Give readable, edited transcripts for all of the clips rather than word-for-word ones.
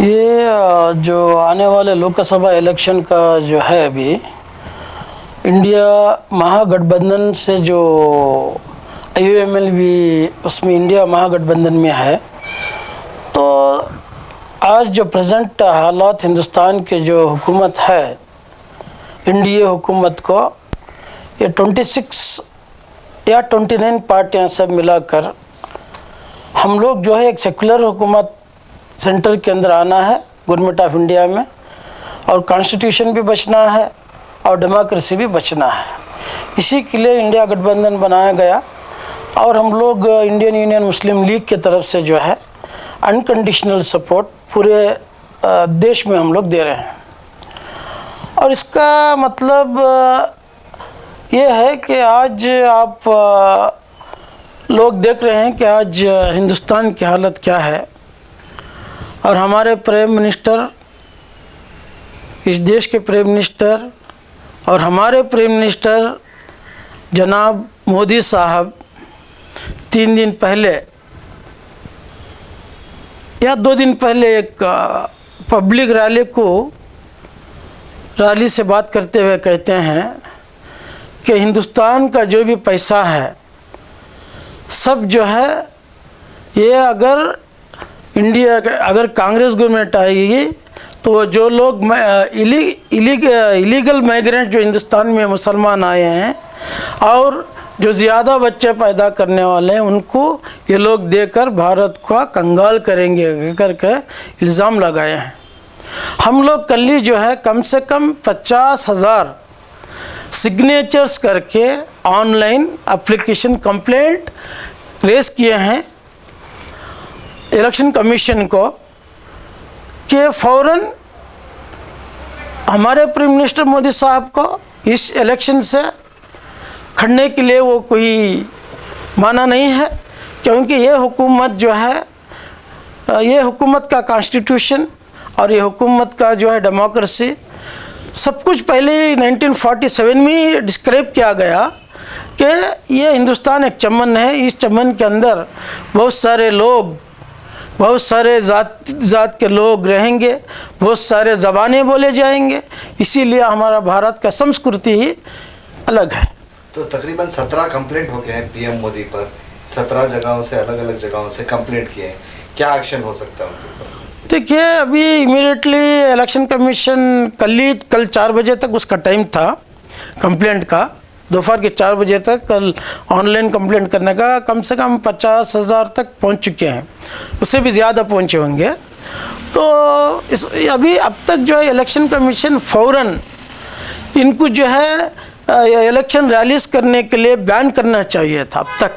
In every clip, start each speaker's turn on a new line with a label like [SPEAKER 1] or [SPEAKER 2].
[SPEAKER 1] ये जो आने वाले लोकसभा इलेक्शन का जो है अभी इंडिया महागठबंधन से जो IUML भी उसमें इंडिया महागठबंधन में है। तो आज जो प्रेजेंट हालात हिंदुस्तान के जो हुकूमत है NDA हुकूमत को ये 26 या 29 पार्टियां सब मिलाकर हम लोग जो है एक सेकुलर हुकूमत सेंटर के अंदर आना है गवर्नमेंट ऑफ इंडिया में, और कॉन्स्टिट्यूशन भी बचना है और डेमोक्रेसी भी बचना है। इसी के लिए इंडिया गठबंधन बनाया गया और हम लोग इंडियन यूनियन मुस्लिम लीग के तरफ से जो है अनकंडीशनल सपोर्ट पूरे देश में हम लोग दे रहे हैं। और इसका मतलब ये है कि आज आप लोग देख रहे हैं कि आज हिंदुस्तान की हालत क्या है, और हमारे प्राइम मिनिस्टर, इस देश के प्राइम मिनिस्टर और हमारे प्राइम मिनिस्टर जनाब मोदी साहब 3 दिन पहले या 2 दिन पहले एक पब्लिक रैली से बात करते हुए कहते हैं कि हिंदुस्तान का जो भी पैसा है सब जो है ये अगर कांग्रेस गवर्नमेंट आएगी तो जो लोग इलीगल माइग्रेंट जो हिंदुस्तान में मुसलमान आए हैं और जो ज़्यादा बच्चे पैदा करने वाले हैं उनको ये लोग देकर भारत का कंगाल करेंगे करके इल्ज़ाम लगाए हैं। हम लोग कल ही जो है कम से कम 50,000 सिग्नेचर्स करके ऑनलाइन एप्लीकेशन कंप्लेंट रेस किए हैं इलेक्शन कमीशन को कि फ़ौरन हमारे प्राइम मिनिस्टर मोदी साहब को इस इलेक्शन से खड़ने के लिए वो कोई माना नहीं है, क्योंकि ये हुकूमत जो है ये हुकूमत का कॉन्स्टिट्यूशन और ये हुकूमत का जो है डेमोक्रेसी सब कुछ पहले 1947 में डिस्क्राइब किया गया कि ये हिंदुस्तान एक चमन है। इस चमन के अंदर बहुत सारे लोग, बहुत सारे जात के लोग रहेंगे, बहुत सारे ज़बानें बोले जाएंगे, इसीलिए हमारा भारत का संस्कृति ही अलग है।
[SPEAKER 2] तो तकरीबन 17 कंप्लेंट हो गए हैं PM मोदी पर, 17 जगहों से अलग अलग जगहों से कंप्लेंट किए हैं, क्या एक्शन हो सकता है उनके ऊपर?
[SPEAKER 1] देखिए अभी इमीडिएटली इलेक्शन कमीशन कल 4 बजे तक उसका टाइम था कंप्लेंट का, दोपहर के 4 बजे तक कल ऑनलाइन कंप्लेंट करने का। कम से कम 50,000 तक पहुंच चुके हैं, उससे भी ज़्यादा पहुंचे होंगे। तो अभी अब तक जो है इलेक्शन कमीशन फ़ौरन इनको जो है इलेक्शन रैलीज करने के लिए बैन करना चाहिए था। अब तक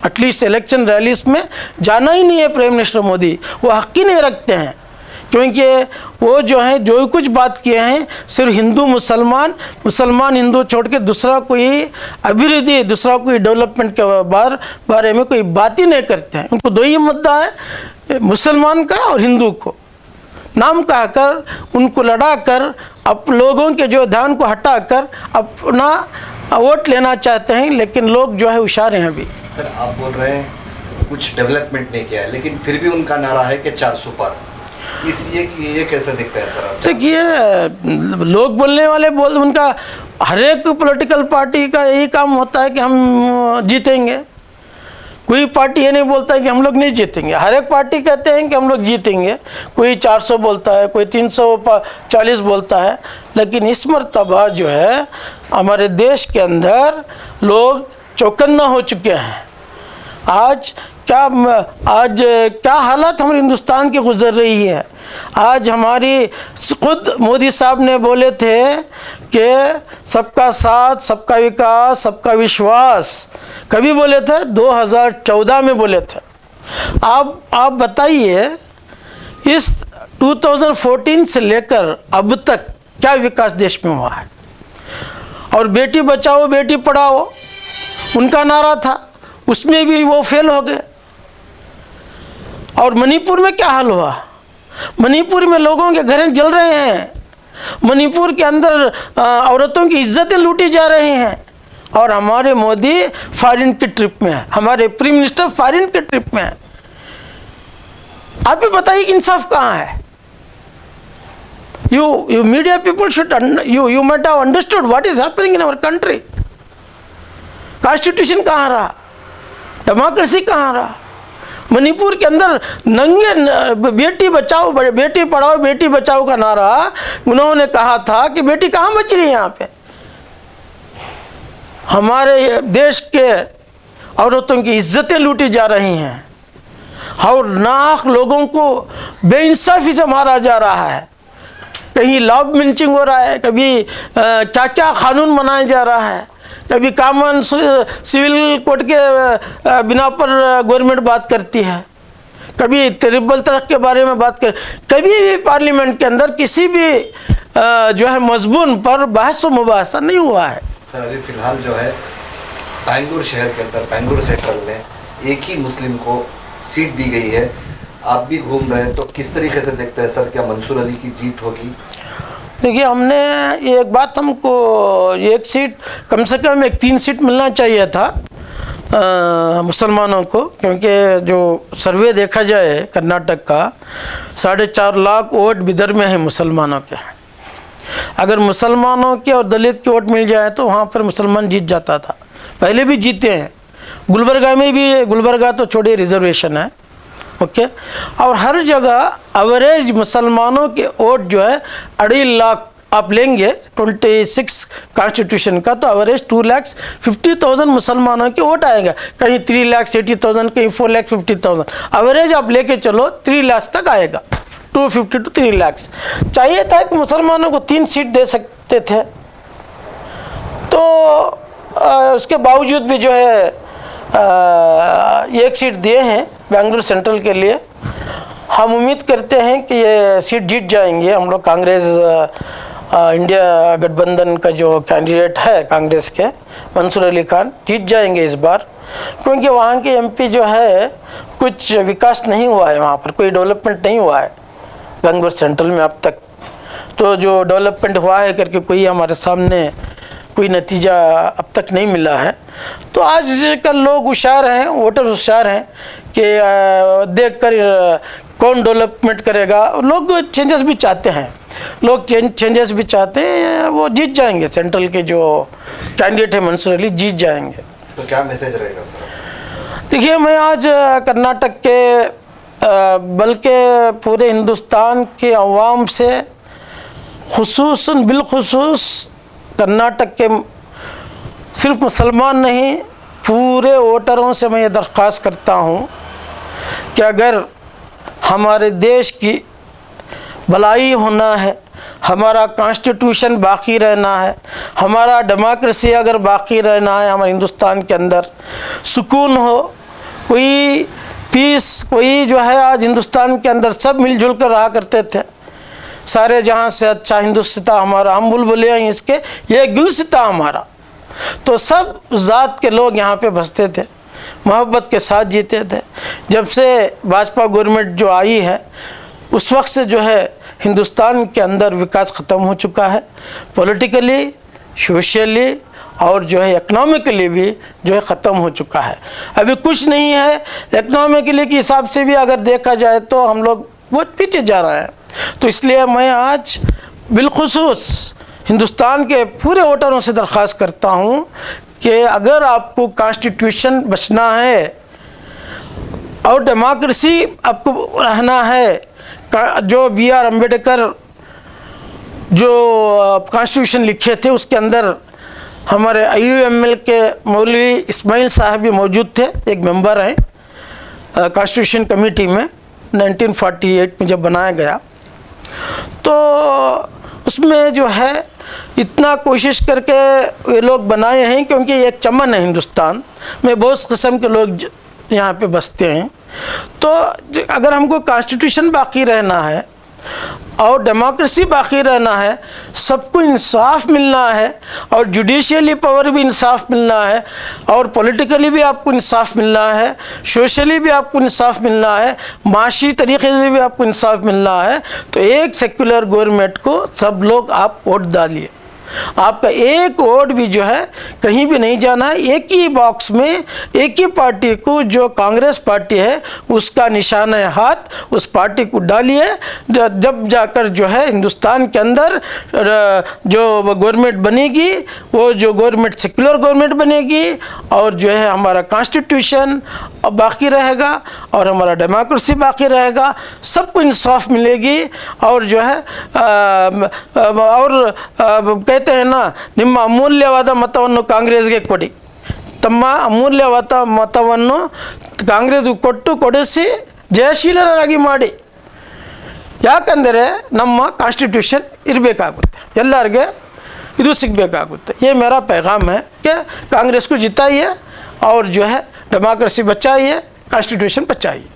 [SPEAKER 1] एटलीस्ट इलेक्शन रैलीज में जाना ही नहीं है प्राइम मिनिस्टर मोदी, वो हक़ ही नहीं रखते हैं, क्योंकि वो जो है जो कुछ बात किए हैं सिर्फ हिंदू मुसलमान हिंदू छोड़ के दूसरा कोई अभिवृद्धि, दूसरा कोई डेवलपमेंट के बारे में कोई बात ही नहीं करते हैं। उनको 2 ही मुद्दा है, मुसलमान का और हिंदू को नाम कहकर उनको लड़ाकर अब लोगों के जो ध्यान को हटाकर अपना वोट लेना चाहते हैं। लेकिन लोग जो है होशियार हैं। अभी
[SPEAKER 2] सर आप बोल रहे हैं कुछ डेवलपमेंट नहीं किया है, लेकिन फिर भी उनका नारा है कि 400 पार, ये कैसे दिखता है सर?
[SPEAKER 1] देखिए लोग बोलने वाले उनका हर एक पॉलिटिकल पार्टी का यही काम होता है कि हम जीतेंगे। कोई पार्टी ये नहीं बोलता है कि हम लोग नहीं जीतेंगे, हर एक पार्टी कहते हैं कि हम लोग जीतेंगे। कोई 400 बोलता है, कोई 340 बोलता है, लेकिन इस मर्तबा जो है हमारे देश के अंदर लोग चौकन्ना हो चुके हैं। आज क्या हालत हमारे हिंदुस्तान की गुजर रही है। आज हमारी खुद मोदी साहब ने बोले थे कि सबका साथ, सबका विकास, सबका विश्वास, कभी बोले थे 2014 में बोले थे। आप बताइए इस 2014 से लेकर अब तक क्या विकास देश में हुआ है। और बेटी बचाओ बेटी पढ़ाओ उनका नारा था, उसमें भी वो फेल हो गए। और मणिपुर में क्या हाल हुआ, मणिपुर में लोगों के घर जल रहे हैं, मणिपुर के अंदर औरतों की इज्जतें लूटी जा रही हैं, और हमारे मोदी फॉरेन की ट्रिप में है, हमारे प्राइम मिनिस्टर फॉरेन की ट्रिप में है। आप भी बताइए इंसाफ कहाँ है। you media people should you might have understood what is happening in our country. Constitution कहाँ रहा, डेमोक्रेसी कहाँ रहा। मणिपुर के अंदर नंगे बेटी बचाओ बेटी पढ़ाओ बेटी बचाओ का नारा उन्होंने कहा था कि बेटी कहाँ बच रही है यहाँ पे। हमारे देश के औरतों की इज्जतें लूटी जा रही हैं और नाक लोगों को बेइंसाफी से मारा जा रहा है। कहीं लॉब मिंचिंग हो रहा है, कभी क्या क्या कानून बनाया जा रहा है, कभी कॉमन सिविल कोड के बिना पर गवर्नमेंट बात करती है, कभी ट्रिपल तलाक के बारे में बात कर, कभी भी पार्लियामेंट के अंदर किसी भी जो है मजमून पर बहस व मुबाहसा नहीं हुआ है।
[SPEAKER 2] सर अभी फिलहाल जो है बेंगलुरु शहर के अंदर बेंगलुरु सेंट्रल में एक ही मुस्लिम को सीट दी गई है, आप भी घूम रहे हैं, तो किस तरीके से देखते हैं सर, क्या मंसूर अली की जीत होगी?
[SPEAKER 1] देखिए, हमने एक बात, हमको एक सीट कम से कम 3 सीट मिलना चाहिए था मुसलमानों को, क्योंकि जो सर्वे देखा जाए कर्नाटक का 4.5 लाख वोट बिदर में है मुसलमानों के। अगर मुसलमानों के और दलित के वोट मिल जाए तो वहाँ पर मुसलमान जीत जाता था, पहले भी जीते हैं। गुलबर्गा में भी, गुलबर्गा तो छोड़िए रिजर्वेशन है, ओके। और हर जगह एवरेज मुसलमानों के वोट जो है 2.5 लाख आप लेंगे 26 कॉन्स्टिट्यूशन का, तो एवरेज 2,50,000 मुसलमानों के वोट आएगा। कहीं 3,80,000, कहीं 4,50,000, एवरेज आप लेके चलो 3 लाख तक आएगा, 250 to 3 लाख। चाहिए था कि मुसलमानों को 3 सीट दे सकते थे, तो उसके बावजूद भी जो है 1 सीट दिए हैं बेंगलुरु सेंट्रल के लिए। हम उम्मीद करते हैं कि ये सीट जीत जाएंगे। हम लोग कांग्रेस इंडिया गठबंधन का जो कैंडिडेट है कांग्रेस के मंसूर अली खान जीत जाएंगे इस बार, क्योंकि वहाँ के एमपी जो है कुछ विकास नहीं हुआ है, वहाँ पर कोई डेवलपमेंट नहीं हुआ है बेंगलुरु सेंट्रल में अब तक। तो जो डेवलपमेंट हुआ है करके कोई हमारे सामने कोई नतीजा अब तक नहीं मिला है। तो आजकल लोग होशियार हैं, वोटर होशियार हैं कि देखकर कौन डेवलपमेंट करेगा। लोग चेंजेस भी चाहते हैं, लोग चेंजेस भी चाहते हैं, वो जीत जाएंगे। सेंट्रल के जो कैंडिडेट है मंसूर अली जीत जाएंगे।
[SPEAKER 2] तो क्या मैसेज रहेगा सर?
[SPEAKER 1] देखिए, मैं आज कर्नाटक के बल्कि पूरे हिंदुस्तान के अवाम से खुसूसन बिलखुसूस कर्नाटक के सिर्फ मुसलमान नहीं पूरे वोटरों से मैं ये दरख्वास्त करता हूँ कि अगर हमारे देश की भलाई होना है, हमारा कॉन्स्टिट्यूशन बाकी रहना है, हमारा डेमोक्रेसी अगर बाकी रहना है, हमारे हिंदुस्तान के अंदर सुकून हो, कोई पीस, कोई जो है आज हिंदुस्तान के अंदर सब मिलजुल कर रहा करते थे। सारे जहाँ से अच्छा हिंदुस्तान हमारा, हम बुलबुले हैं इसके, ये गुलसिता हमारा। तो सब ज़ात के लोग यहाँ पे बसते थे, मोहब्बत के साथ जीते थे। जब से भाजपा गवर्नमेंट जो आई है उस वक्त से जो है हिंदुस्तान के अंदर विकास ख़त्म हो चुका है, पॉलिटिकली, सोशली और जो है इकोनॉमिकली भी जो है ख़त्म हो चुका है। अभी कुछ नहीं है इकोनॉमिकली के हिसाब से भी अगर देखा जाए तो हम लोग बहुत पीछे जा रहे हैं। तो इसलिए मैं आज बिलखुसूस हिंदुस्तान के पूरे वोटरों से दरख्वास्त करता हूँ कि अगर आपको कॉन्स्टिट्यूशन बचना है और डेमोक्रेसी आपको रहना है, जो B.R. अम्बेडकर जो कॉन्स्टिट्यूशन लिखे थे उसके अंदर हमारे IUML के मौलवी इस्माइल साहब भी मौजूद थे, एक मेंबर हैं कॉन्स्टिट्यूशन कमेटी में 1948 में जब बनाया गया। तो उसमें जो है इतना कोशिश करके ये लोग बनाए हैं, क्योंकि एक चमन है हिंदुस्तान में, बहुत किस्म के लोग यहाँ पे बसते हैं। तो अगर हमको कॉन्स्टिट्यूशन बाकी रहना है और डेमोक्रेसी बाकी रहना है, सबको इंसाफ मिलना है और जुडिशियली पावर भी इंसाफ मिलना है और पॉलिटिकली भी आपको इंसाफ मिलना है, सोशली भी आपको इंसाफ मिलना है, माशी तरीके से भी आपको इंसाफ मिलना है, तो एक सेक्युलर गवर्नमेंट को सब लोग आप वोट डालिए। आपका एक वोट भी जो है कहीं भी नहीं जाना है। एक ही बॉक्स में एक ही पार्टी को, जो कांग्रेस पार्टी है उसका निशाना है हाथ, उस पार्टी को डालिए। जब जाकर जो है हिंदुस्तान के अंदर जो गवर्नमेंट बनेगी वो जो गवर्नमेंट सेक्युलर गवर्नमेंट बनेगी, और जो है हमारा कॉन्स्टिट्यूशन बाकी रहेगा और हमारा डेमोक्रेसी बाकी रहेगा, सबको इंसाफ मिलेगी। और जो है कहते हैं ना, ನಿಮ್ಮ ಅಮೂಲ್ಯವಾದ ಮತವನ್ನು ಕಾಂಗ್ರೆಸ್ಗೆ ಕೊಡಿ, ತಮ್ಮ ಅಮೂಲ್ಯವಾದ ಮತವನ್ನು ಕಾಂಗ್ರೆಸ್ಗೆ ಕೊಡಿಸಿ ಜಯಶೀಲರಾಗಿ ಮಾಡಿ. ಯಾಕಂದರೆ ನಮ್ಮ ಕಾನ್ಸ್ಟಿಟ್ಯೂಷನ್ ಇರಬೇಕಾಗುತ್ತೆ, ಎಲ್ಲರಿಗೆ ಇದು ಸಿಗಬೇಕಾಗುತ್ತೆ. ये मेरा पैगाम है कि कांग्रेस को जिताइए और जो है डेमोक्रेसी बचाइए, कॉन्स्टिट्यूशन बचाइए.